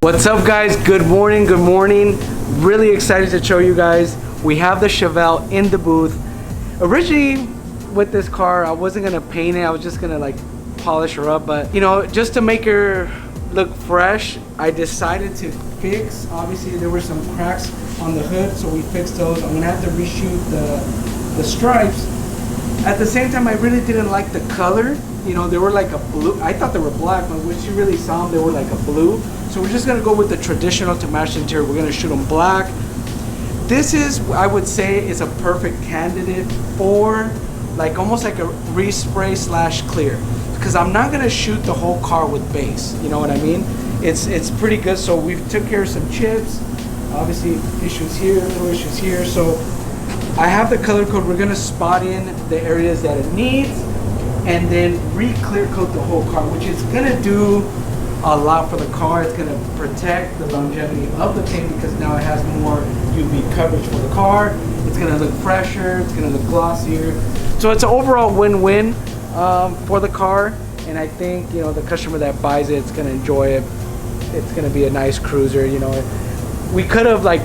What's up, guys? Good morning, good morning. Really excited to show you guys. We have the Chevelle in the booth. Originally with this car, I wasn't gonna paint it. I was just gonna like polish her up, but you know, just to make her look fresh, I decided to fix. Obviously there were some cracks on the hood, so we fixed those. I'm gonna have to reshoot the stripes. At the same time, I really didn't like the color. You know, they were like a blue. I thought they were black, but when you really saw them, they were like a blue. So we're just gonna go with the traditional to match the interior. We're gonna shoot them black. This is, I would say, is a perfect candidate for like almost like a respray slash clear, because I'm not gonna shoot the whole car with base. You know what I mean? It's pretty good. So we took care of some chips. Obviously, issues here, little issues here. So I have the color code. We're gonna spot in the areas that it needs, and then re-clear coat the whole car, which is gonna do a lot for the car. It's gonna protect the longevity of the paint because now it has more UV coverage for the car. It's gonna look fresher. It's gonna look glossier. So it's an overall win-win for the car, and I think, you know, the customer that buys it, it's gonna enjoy it. It's gonna be a nice cruiser. You know, we could have like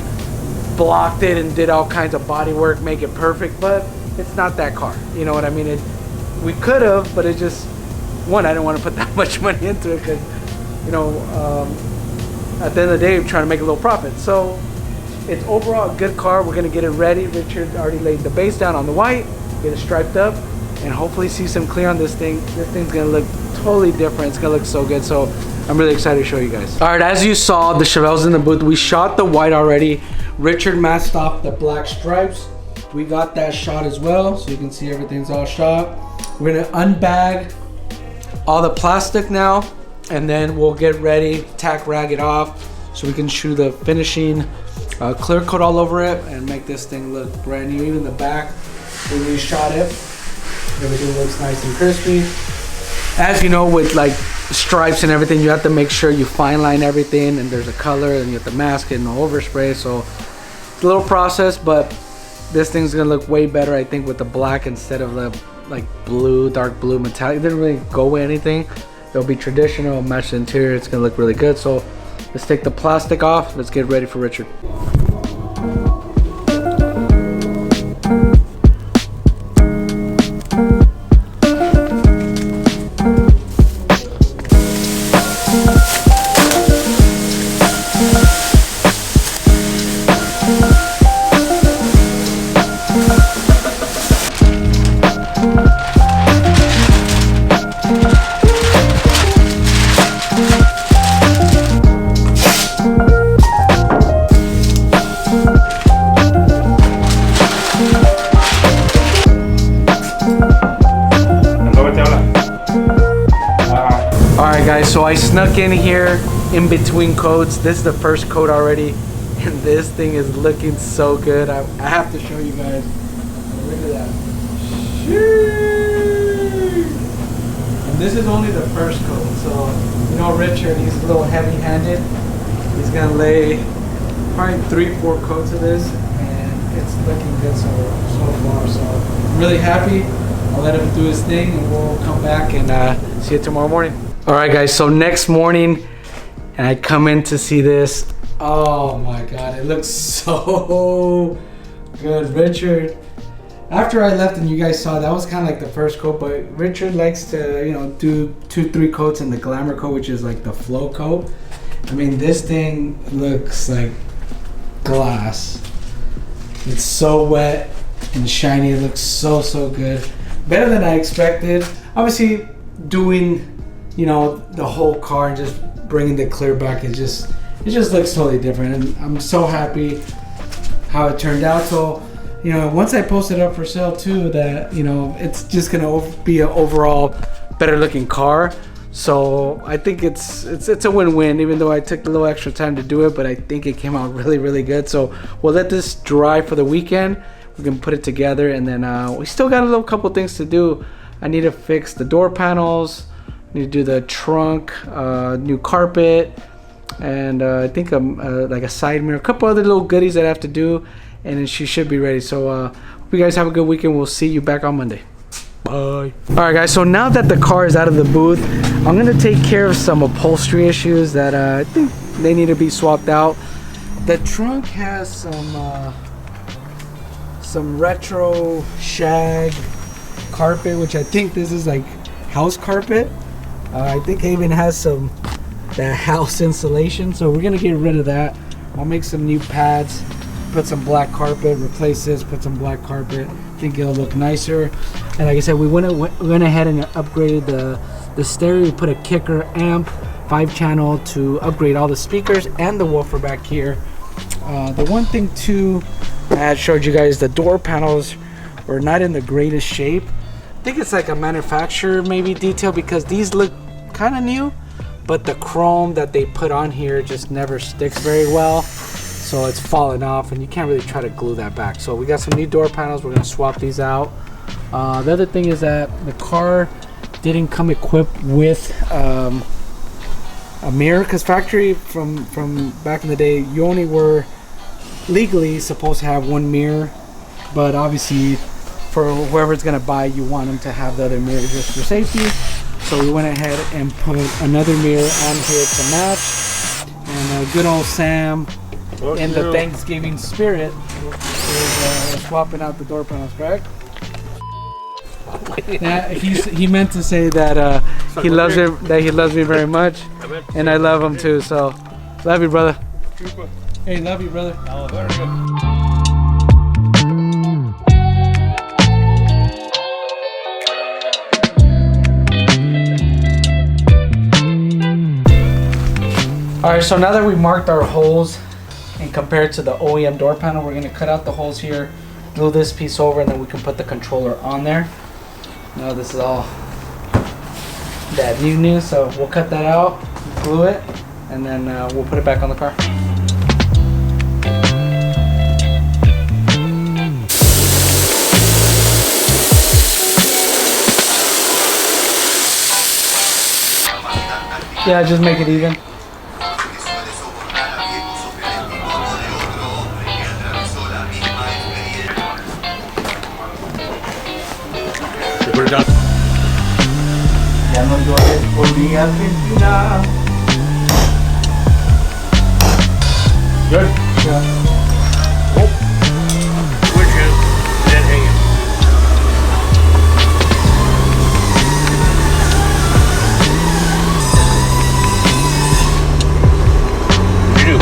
blocked it and did all kinds of body work, make it perfect, but it's not that car. You know what I mean? We could have, but it just, one, I didn't want to put that much money into it because, you know, at the end of the day, we're trying to make a little profit. So it's overall a good car. We're gonna get it ready. Richard already laid the base down on the white, get it striped up, and hopefully see some clear on this thing. This thing's gonna look totally different. It's gonna look so good. So I'm really excited to show you guys. All right, as you saw, the Chevelle's in the booth. We shot the white already. Richard masked off the black stripes. We got that shot as well, so you can see everything's all shot. We're gonna unbag all the plastic now, and then we'll get ready, tack rag it off, so we can shoot the finishing clear coat all over it and make this thing look brand new. Even the back, when we shot it, everything looks nice and crispy. As you know, with like stripes and everything, you have to make sure you fine line everything, and there's a color, and you have to mask it and overspray. So it's a little process, but this thing's gonna look way better, I think, with the black instead of the like blue, dark blue metallic. It didn't really go with anything. It'll be traditional, match the interior. It's gonna look really good. So let's take the plastic off. Let's get ready for Richard. Alright guys, so I snuck in here in between coats. This is the first coat already, and this thing is looking so good. I have to show you guys. Look at that. Sheesh. And this is only the first coat, so you know Richard, he's a little heavy-handed. He's gonna lay probably 3-4 coats of this, and it's looking good so far. So I'm really happy. I'll let him do his thing, and we'll come back and see you tomorrow morning. All right, guys, so next morning, and I come in to see this. Oh my God, it looks so good. Richard, after I left and you guys saw, that was kind of like the first coat, but Richard likes to, you know, do 2-3 coats in the glamour coat, which is like the flow coat. I mean, this thing looks like glass. It's so wet and shiny. It looks so good. Better than I expected. Obviously, doing, you know, the whole car and just bringing the clear back, it just looks totally different, and I'm so happy how it turned out. So, you know, once I post it up for sale too, that, you know, it's just gonna be an overall better looking car. So I think it's a win-win, even though I took a little extra time to do it, but I think it came out really good. So we'll let this dry for the weekend. We can put it together, and then we still got a little couple things to do. I need to fix the door panels, need to do the trunk, new carpet, and I think like a side mirror, a couple other little goodies that I have to do, and then she should be ready. So hope you guys have a good weekend. We'll see you back on Monday. Bye. Alright guys, so now that the car is out of the booth, I'm gonna take care of some upholstery issues that I think they need to be swapped out. The trunk has some retro shag carpet, which I think this is like house carpet. I think it even has that house insulation, so we're gonna get rid of that. I'll make some new pads, put some black carpet, replace this, put some black carpet. I think it'll look nicer. And like I said, we went ahead and upgraded the stereo. We put a kicker amp, 5-channel, to upgrade all the speakers and the woofer back here. The one thing too, I had showed you guys, the door panels were not in the greatest shape. I think it's like a manufacturer maybe detail, because these look kind of new, but the chrome that they put on here just never sticks very well, so it's falling off and you can't really try to glue that back. So we got some new door panels. We're going to swap these out. The other thing is that the car didn't come equipped with a mirror, because factory from back in the day, you only were legally supposed to have one mirror, but obviously for whoever's going to buy, you want them to have the other mirror just for safety. So we went ahead and put another mirror on here to match. And good old Sam, in the Thanksgiving spirit, is swapping out the door panels, correct? He meant to say that he loves it, that he loves me very much, and I love him too. So, love you, brother. Hey, love you, brother. Oh, very good. Alright, so now that we marked our holes and compared to the OEM door panel, we're going to cut out the holes here, glue this piece over, and then we can put the controller on there. Now this is all that new, so we'll cut that out, glue it, and then we'll put it back on the car. Yeah, just make it even. Ya no llores por mi Argentina. Good. Yeah. Oh. Which is then hanging. You do.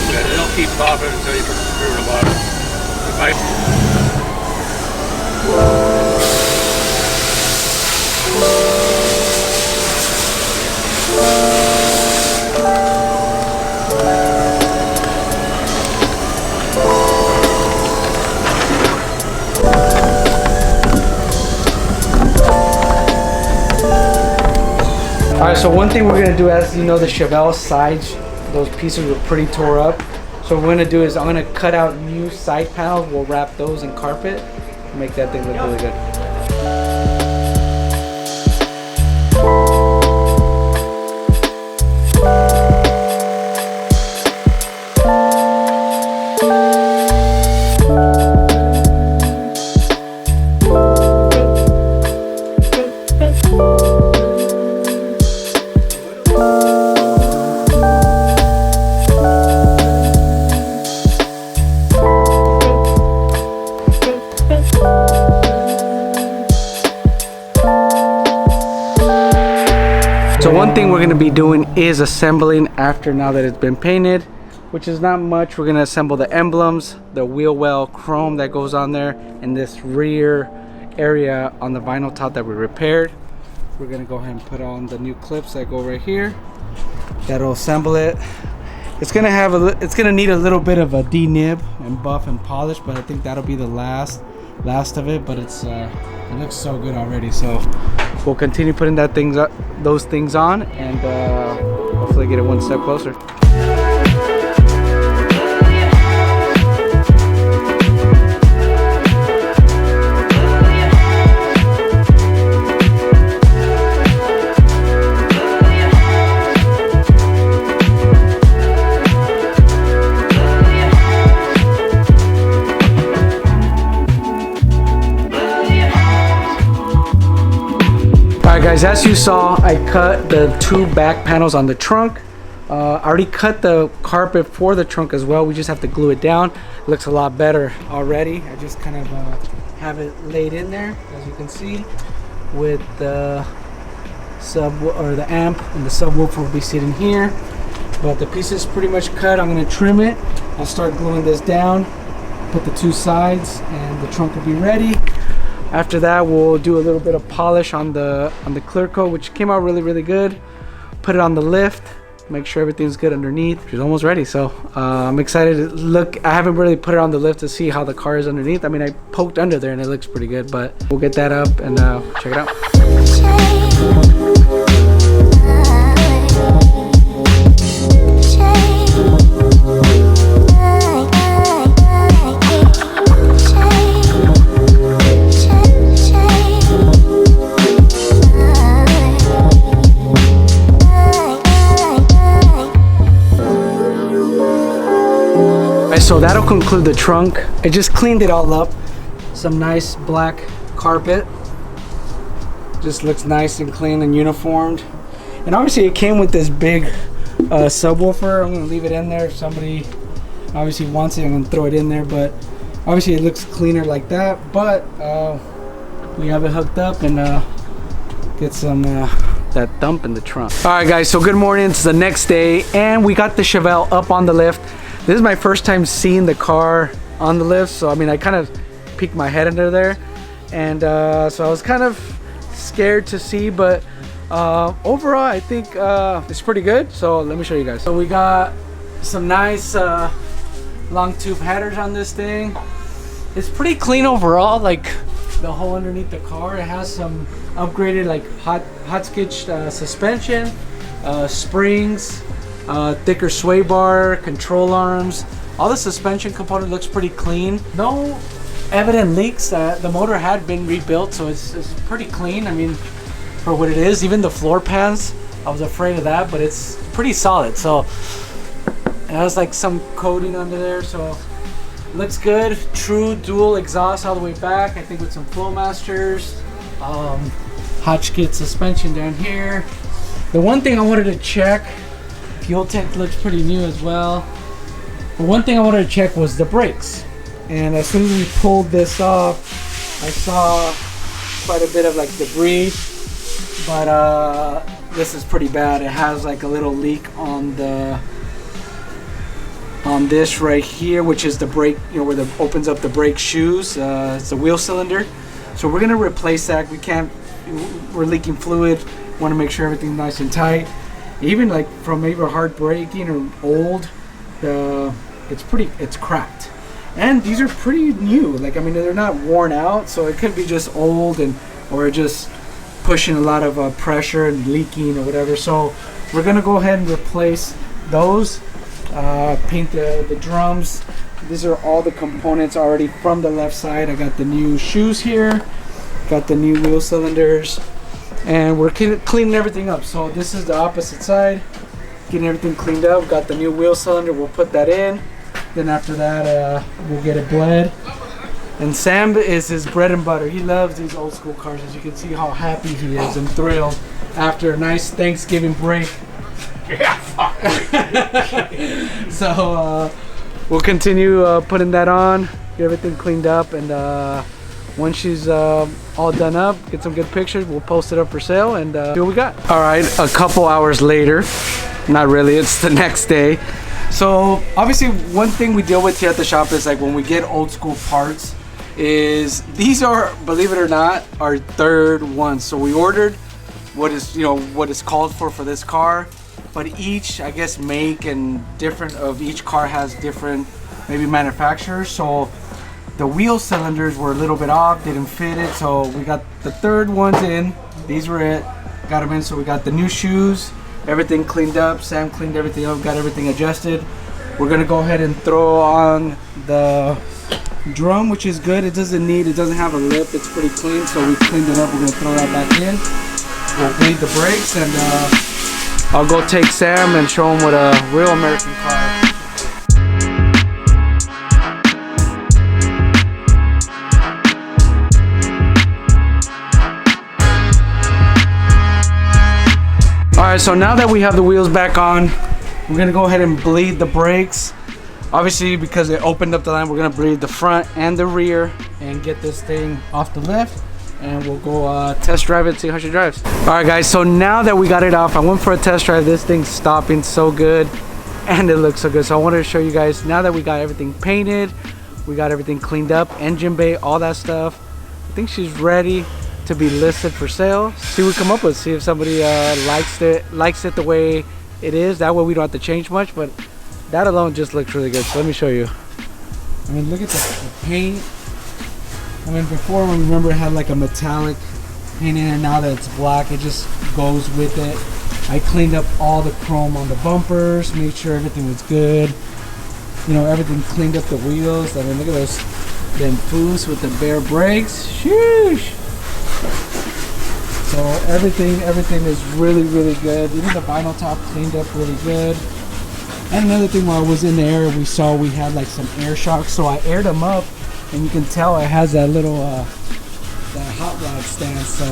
Yeah, it'll keep popping until you put the screw in the bottom. Alright, so one thing we're going to do, as you know, the Chevelle sides, those pieces were pretty tore up. So what we're going to do is I'm going to cut out new side panels. We'll wrap those in carpet, make that thing look really good. So one thing we're going to be doing is assembling after, now that it's been painted, which is not much. We're going to assemble the emblems, the wheel well chrome that goes on there, and this rear area on the vinyl top that we repaired. We're going to go ahead and put on the new clips that go right here. That'll assemble it. It's going to need a little bit of a denib and buff and polish, but I think that'll be the last of it. But it looks so good already. So we'll continue putting those things on, and hopefully get it one step closer. guys, as you saw, I cut the 2 back panels on the trunk. I already cut the carpet for the trunk as well. We just have to glue it down. It looks a lot better already. I just kind of have it laid in there, as you can see, with the the amp, and the subwoofer will be sitting here. But the piece is pretty much cut. I'm gonna trim it. I'll start gluing this down, put the 2 sides, and the trunk will be ready. After that, we'll do a little bit of polish on the clear coat, which came out really good. Put it on the lift, make sure everything's good underneath. She's almost ready, so I'm excited to look. I haven't really put it on the lift to see how the car is underneath. I mean, I poked under there and it looks pretty good, but we'll get that up and check it out. So that'll conclude the trunk. I just cleaned it all up. Some nice black carpet. Just looks nice and clean and uniformed. And obviously it came with this big subwoofer. I'm gonna leave it in there. If somebody obviously wants it, I'm gonna throw it in there. But obviously it looks cleaner like that. But we have it hooked up and get some that dump in the trunk. All right guys, so good morning. It's the next day and we got the Chevelle up on the lift. This is my first time seeing the car on the lift, so I mean I kind of peeked my head under there, and so I was kind of scared to see, but overall I think it's pretty good. So let me show you guys. So we got some nice long tube headers on this thing. It's pretty clean overall, like the hole underneath the car. It has some upgraded like hot sketch suspension, springs, thicker sway bar, control arms. All the suspension component looks pretty clean. No evident leaks. The motor had been rebuilt, so it's pretty clean. I mean, for what it is. Even the floor pans, I was afraid of that, but it's pretty solid. So it has like some coating under there, so looks good. True dual exhaust all the way back, I think, with some Flowmasters. Hotchkiss suspension down here. The one thing I wanted to check, fuel tank looks pretty new as well. But one thing I wanted to check was the brakes. And as soon as we pulled this off, I saw quite a bit of like debris. But this is pretty bad. It has like a little leak on this right here, which is the brake, you know, where the opens up the brake shoes. It's the wheel cylinder. So we're gonna replace that. We're leaking fluid. Want to make sure everything's nice and tight. Even like from maybe hard braking or old, it's cracked. And these are pretty new. Like, I mean, they're not worn out, so it could be just old or just pushing a lot of pressure and leaking or whatever. So we're gonna go ahead and replace those. Paint the drums. These are all the components already from the left side. I got the new shoes here, got the new wheel cylinders, and we're cleaning everything up. So this is the opposite side, getting everything cleaned up. Got the new wheel cylinder, we'll put that in. Then after that, we'll get it bled. And Sam is his bread and butter. He loves these old school cars. As you can see how happy he is and thrilled after a nice Thanksgiving break. Yeah, fuck. So we'll continue putting that on, get everything cleaned up, and once she's all done up, get some good pictures, we'll post it up for sale and see what we got. All right, a couple hours later, not really, it's the next day. So obviously one thing we deal with here at the shop is like when we get old school parts, is these are, believe it or not, our third ones. So we ordered what is called for this car, but each, I guess, make and different of each car has different maybe manufacturers. So the wheel cylinders were a little bit off, didn't fit it, so we got the third ones in. These were it, got them in. So we got the new shoes, everything cleaned up. Sam cleaned everything up, got everything adjusted. We're gonna go ahead and throw on the drum, which is good. It doesn't have a lip, it's pretty clean, so we cleaned it up. We're gonna throw that back in. We'll bleed the brakes, and I'll go take Sam and show him what a real American car is. right, so now that we have the wheels back on, we're gonna go ahead and bleed the brakes. Obviously, because it opened up the line, we're gonna bleed the front and the rear and get this thing off the lift. And we'll go test drive it and see how she drives. All right, guys, so now that we got it off, I went for a test drive. This thing's stopping so good and it looks so good. So I wanted to show you guys, now that we got everything painted, we got everything cleaned up, engine bay, all that stuff. I think she's ready to be listed for sale. See what we come up with, see if somebody likes it the way it is. That way we don't have to change much, but that alone just looks really good. So let me show you. I mean, look at the paint. I mean, before, remember, it had like a metallic paint in it. Now that it's black, it just goes with it. I cleaned up all the chrome on the bumpers, made sure everything was good. You know, everything cleaned up the wheels. I mean, look at those them foos with the bare brakes. Sheesh. So everything is really, really good. Even the vinyl top cleaned up really good. And another thing, while I was in the air, we saw we had like some air shocks, so I aired them up, and you can tell it has that little that hot rod stand. So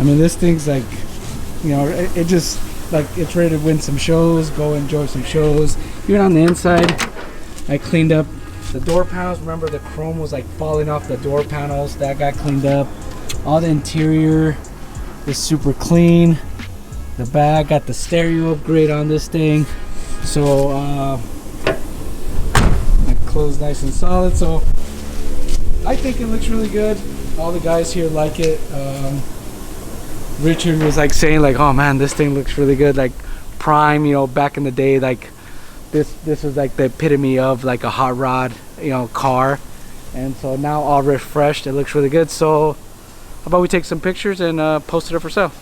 I mean, this thing's like, you know, it just like, it's ready to win some shows, go enjoy some shows. Even on the inside, I cleaned up the door panels. Remember, the chrome was like falling off the door panels. That got cleaned up. All the interior is super clean. The back got the stereo upgrade on this thing. So it closed nice and solid. So I think it looks really good. All the guys here like it. Richard was like saying like, oh man, this thing looks really good, like prime, you know, back in the day, like this was like the epitome of like a hot rod, you know, car. And so now all refreshed, it looks really good. So how about we take some pictures and post it up for sale.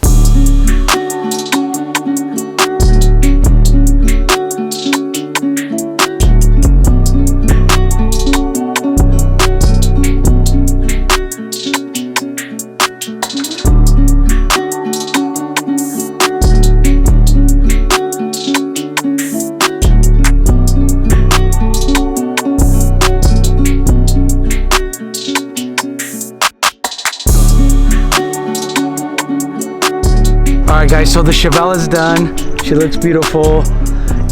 Alright guys, so the Chevelle is done. She looks beautiful,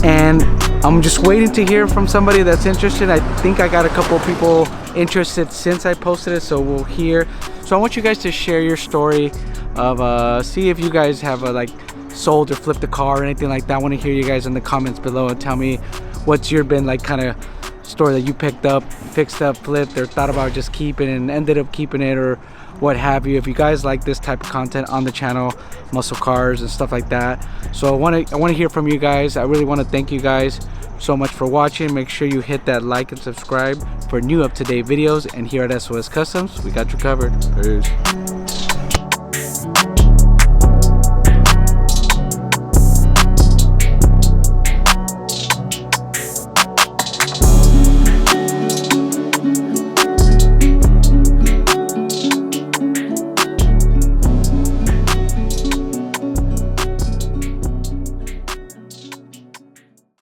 and I'm just waiting to hear from somebody that's interested. I think I got a couple of people interested since I posted it, so we'll hear. So I want you guys to share your story of see if you guys have like sold or flipped a car or anything like that. I want to hear you guys in the comments below and tell me what's your been like kind of story that you picked up, fixed up, flipped, or thought about just keeping and ended up keeping it, or what have you. If you guys like this type of content on the channel, muscle cars and stuff like that, so I want to hear from you guys. I really want to thank you guys so much for watching. Make sure you hit that like and subscribe for new up-to-date videos, and here at SOS Customs, we got you covered. Peace.